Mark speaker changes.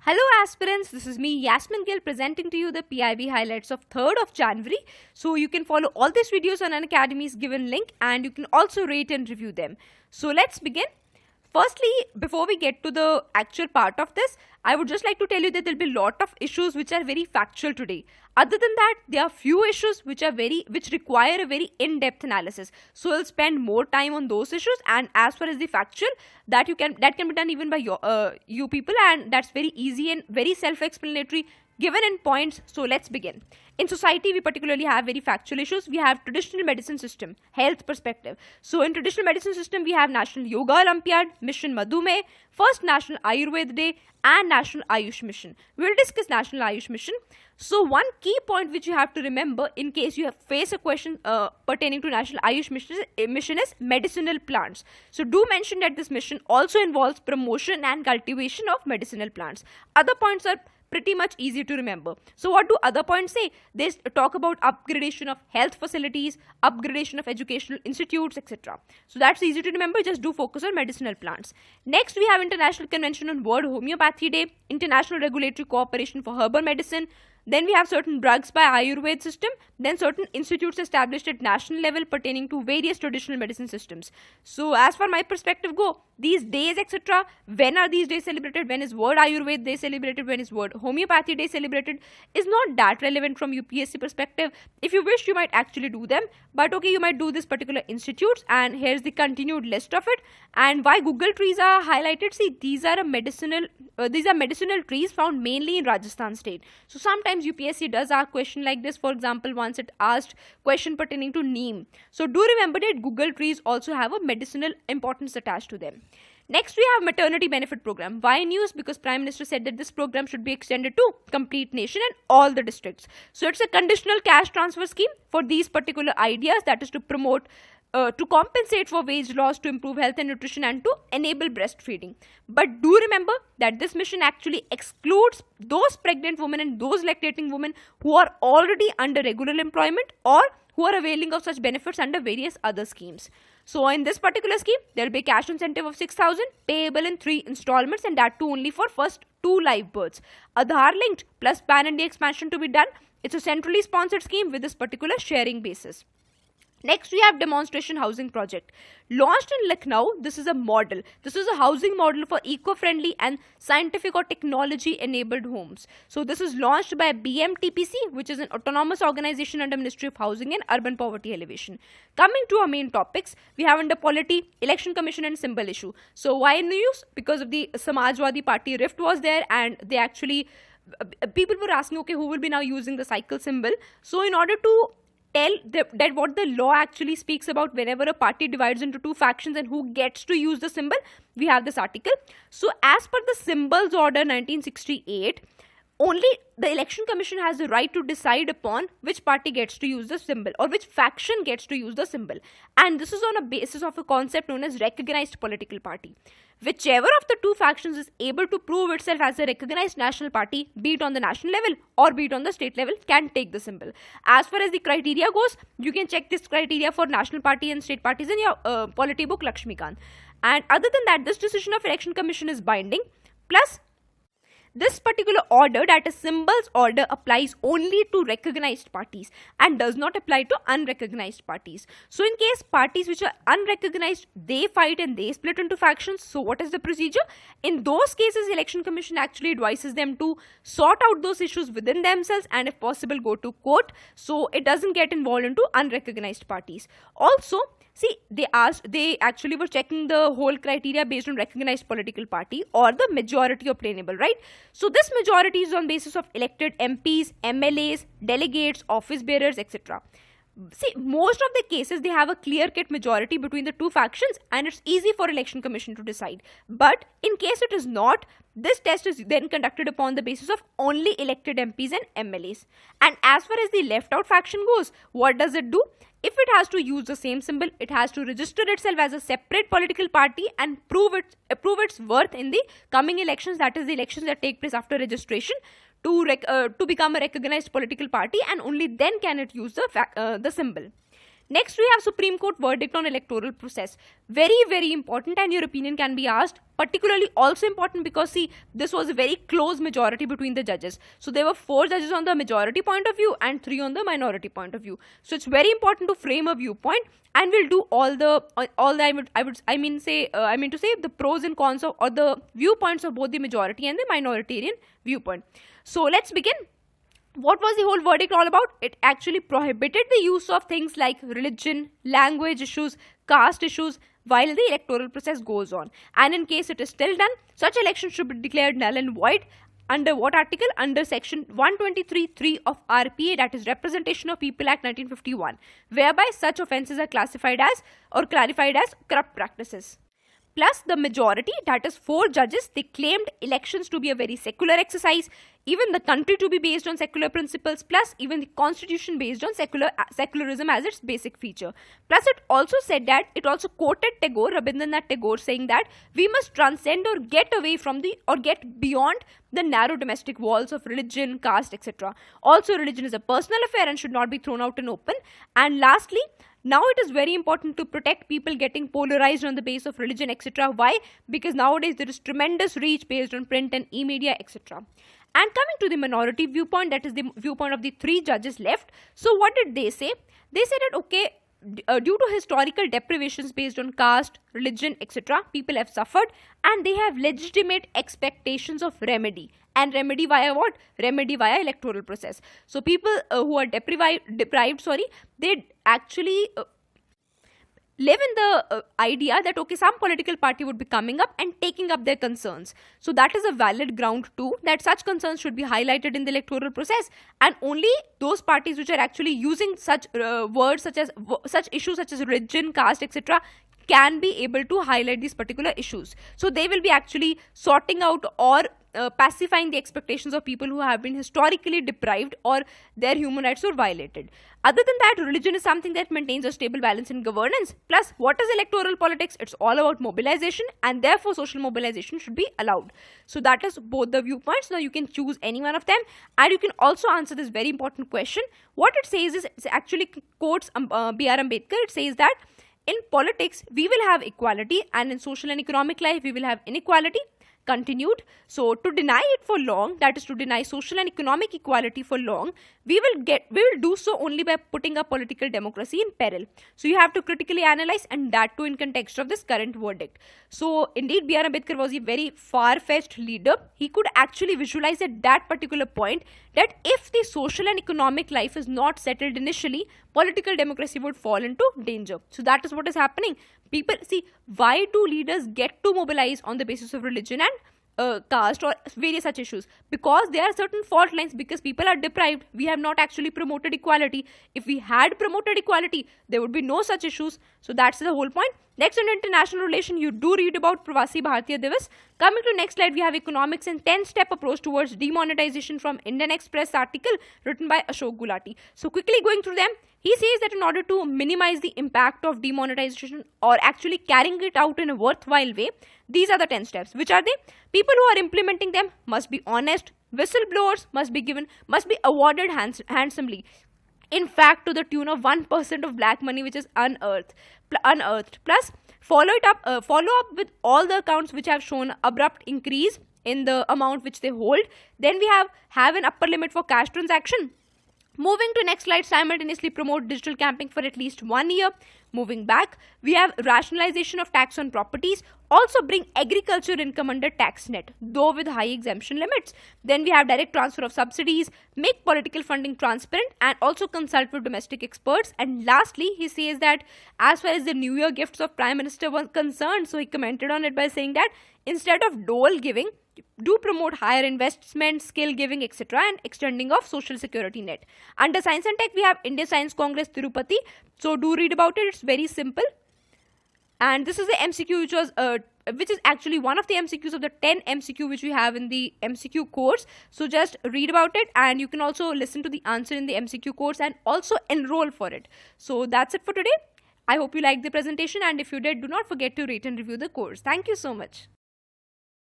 Speaker 1: Hello aspirants, this is me Yasmin Gill presenting to you the PIB highlights of 3rd of January. So you can follow all these videos on Unacademy's given link and you can also rate and review them. So let's begin. Firstly, before we get to the actual part of this, I would just like to tell you that there will be a lot of issues which are very factual today. Other than that, there are few issues which require a very in-depth analysis. So I'll spend more time on those issues, and as far as the factual, that can be done even by you people, and that's very easy and very self-explanatory, given in points. So let's begin. In society, we particularly have very factual issues. We have traditional medicine system, health perspective. So in traditional medicine system, we have National Yoga Olympiad, Mission Madhumay, first National Ayurveda Day, and National Ayush Mission. We'll discuss National Ayush Mission. So one key point which you have to remember in case you face a question pertaining to National Ayush mission is medicinal plants. So do mention that this mission also involves promotion and cultivation of medicinal plants. Other points are pretty much easy to remember. So what do other points say? They talk about upgradation of health facilities, upgradation of educational institutes, etc. So that's easy to remember. Just do focus on medicinal plants. Next, we have International Convention on World Homeopathy Day, International Regulatory Cooperation for Herbal Medicine. Then we have certain drugs by Ayurveda system, then certain institutes established at national level pertaining to various traditional medicine systems. So as far my perspective go, these days etc., when are these days celebrated, when is World Ayurveda Day celebrated, when is World Homeopathy Day celebrated, is not that relevant from UPSC perspective. If you wish, you might actually do them, but okay, you might do this particular institutes, and here's the continued list of it. And why Google trees are highlighted? See, these are medicinal trees found mainly in Rajasthan state. So sometimes UPSC does ask question like this. For example, once it asked question pertaining to neem. So do remember that Google trees also have a medicinal importance attached to them. Next, we have Maternity Benefit Programme. Why news? Because Prime Minister said that this program should be extended to complete nation and all the districts. So it's a conditional cash transfer scheme for these particular ideas, that is to promote to compensate for wage loss, to improve health and nutrition, and to enable breastfeeding. But do remember that this mission actually excludes those pregnant women and those lactating women who are already under regular employment or who are availing of such benefits under various other schemes. So in this particular scheme, there will be a cash incentive of 6,000 payable in 3 installments, and that too only for first 2 live births. Aadhaar linked plus PAN India expansion to be done. It's a centrally sponsored scheme with this particular sharing basis. Next, we have demonstration housing project. Launched in Lucknow, this is a model. This is a housing model for eco-friendly and scientific or technology-enabled homes. So this is launched by BMTPC, which is an autonomous organization under Ministry of Housing and Urban Poverty Alleviation. Coming to our main topics, we have under polity, election commission and symbol issue. So why news? Because of the Samajwadi Party rift was there, and they actually, people were asking, okay, who will be now using the cycle symbol? So in order to tell that what the law actually speaks about whenever a party divides into 2 factions and who gets to use the symbol, we have this article. So as per the Symbols Order 1968, only the Election Commission has the right to decide upon which party gets to use the symbol or which faction gets to use the symbol. And this is on a basis of a concept known as recognized political party. Whichever of the 2 factions is able to prove itself as a recognized national party, be it on the national level or be it on the state level, can take the symbol. As far as the criteria goes, you can check this criteria for national party and state parties in your polity book Lakshmikant. And other than that, this decision of Election Commission is binding. Plus, this particular order, that is symbols order, applies only to recognized parties and does not apply to unrecognized parties. So in case parties which are unrecognized, they fight and they split into factions. So what is the procedure? In those cases, Election Commission actually advises them to sort out those issues within themselves and if possible go to court, so it doesn't get involved into unrecognized parties. Also, see, they actually were checking the whole criteria based on recognized political party or the majority obtainable, right? So this majority is on basis of elected MPs, MLAs, delegates, office bearers, etc. See, most of the cases, they have a clear-cut majority between the 2 factions and it's easy for Election Commission to decide. But in case it is not, this test is then conducted upon the basis of only elected MPs and MLAs. And as far as the left-out faction goes, what does it do? If it has to use the same symbol, it has to register itself as a separate political party and prove its worth in the coming elections, that is the elections that take place after registration, to become a recognized political party, and only then can it use the symbol. Next, we have Supreme Court verdict on electoral process. Very, very important, and your opinion can be asked. Particularly also important because see, this was a very close majority between the judges. So there were 4 judges on the majority point of view and 3 on the minority point of view. So it's very important to frame a viewpoint, and we'll do all the I mean to say the pros and cons of, or the viewpoints of both the majority and the minoritarian viewpoint. So let's begin. What was the whole verdict all about? It actually prohibited the use of things like religion, language issues, caste issues while the electoral process goes on. And in case it is still done, such elections should be declared null and void. Under what article? Under section 123(3) of RPA, that is Representation of People Act 1951, whereby such offences are classified as or clarified as corrupt practices. Plus the majority, that is 4 judges, they claimed elections to be a very secular exercise, even the country to be based on secular principles, plus even the constitution based on secularism as its basic feature. Plus it also said that, it also quoted Tagore, Rabindranath Tagore, saying that we must transcend or get away from or get beyond the narrow domestic walls of religion, caste, etc. Also, religion is a personal affair and should not be thrown out in open. And lastly, now it is very important to protect people getting polarized on the basis of religion, etc. Why? Because nowadays there is tremendous reach based on print and e-media, etc. And coming to the minority viewpoint, that is the viewpoint of the 3 judges left. So what did they say? They said that, okay, due to historical deprivations based on caste, religion, etc., people have suffered and they have legitimate expectations of remedy. And remedy via what? Remedy via electoral process. So people who are deprived, they actually live in the idea that, okay, some political party would be coming up and taking up their concerns. So that is a valid ground too, that such concerns should be highlighted in the electoral process, and only those parties which are actually using such words such issues such as religion, caste, etc., can be able to highlight these particular issues. So they will be actually sorting out or pacifying the expectations of people who have been historically deprived or their human rights were violated. Other than that, religion is something that maintains a stable balance in governance. Plus, what is electoral politics? It's all about mobilization, and therefore social mobilization should be allowed. So that is both the viewpoints. Now you can choose any one of them, and you can also answer this very important question. What it says is, it actually quotes B.R. Ambedkar. It says that in politics, we will have equality, and in social and economic life, we will have inequality. Continued. So to deny it for long, that is to deny social and economic equality for long, we will do so only by putting up political democracy in peril. So you have to critically analyze, and that too in context of this current verdict. So indeed, B.R. Ambedkar was a very far-fetched leader. He could actually visualize at that particular point that if the social and economic life is not settled initially, political democracy would fall into danger. So that is what is happening. People see, why do leaders get to mobilize on the basis of religion and caste or various such issues? Because there are certain fault lines, because people are deprived. We have not actually promoted equality. If we had promoted equality, there would be no such issues. So that's the whole point. Next, on international relation, you do read about Pravasi Bharatiya Divas. Coming to next slide, we have economics and 10-step approach towards demonetization from Indian Express article written by Ashok Gulati. So quickly going through them, he says that in order to minimize the impact of demonetization or actually carrying it out in a worthwhile way, these are the 10 steps. Which are they? People who are implementing them must be honest. Whistleblowers must be awarded handsomely. In fact, to the tune of 1% of black money which is unearthed. Plus, follow up with all the accounts which have shown abrupt increase in the amount which they hold. Then we have an upper limit for cash transaction. Moving to next slide, simultaneously promote digital camping for at least 1 year. Moving back, we have rationalization of tax on properties. Also bring agriculture income under tax net, though with high exemption limits. Then we have direct transfer of subsidies, make political funding transparent, and also consult with domestic experts. And lastly, he says that as far as the New Year gifts of Prime Minister was concerned, so he commented on it by saying that instead of dole giving, do promote higher investment, skill giving, etc., and extending of social security net. Under science and tech, we have India Science Congress Tirupati. So do read about it. It's very simple. And this is the MCQ which is actually one of the MCQs of the 10 MCQ which we have in the MCQ course. So just read about it, and you can also listen to the answer in the MCQ course and also enroll for it. So that's it for today. I hope you liked the presentation, and if you did, do not forget to rate and review the course. Thank you so much.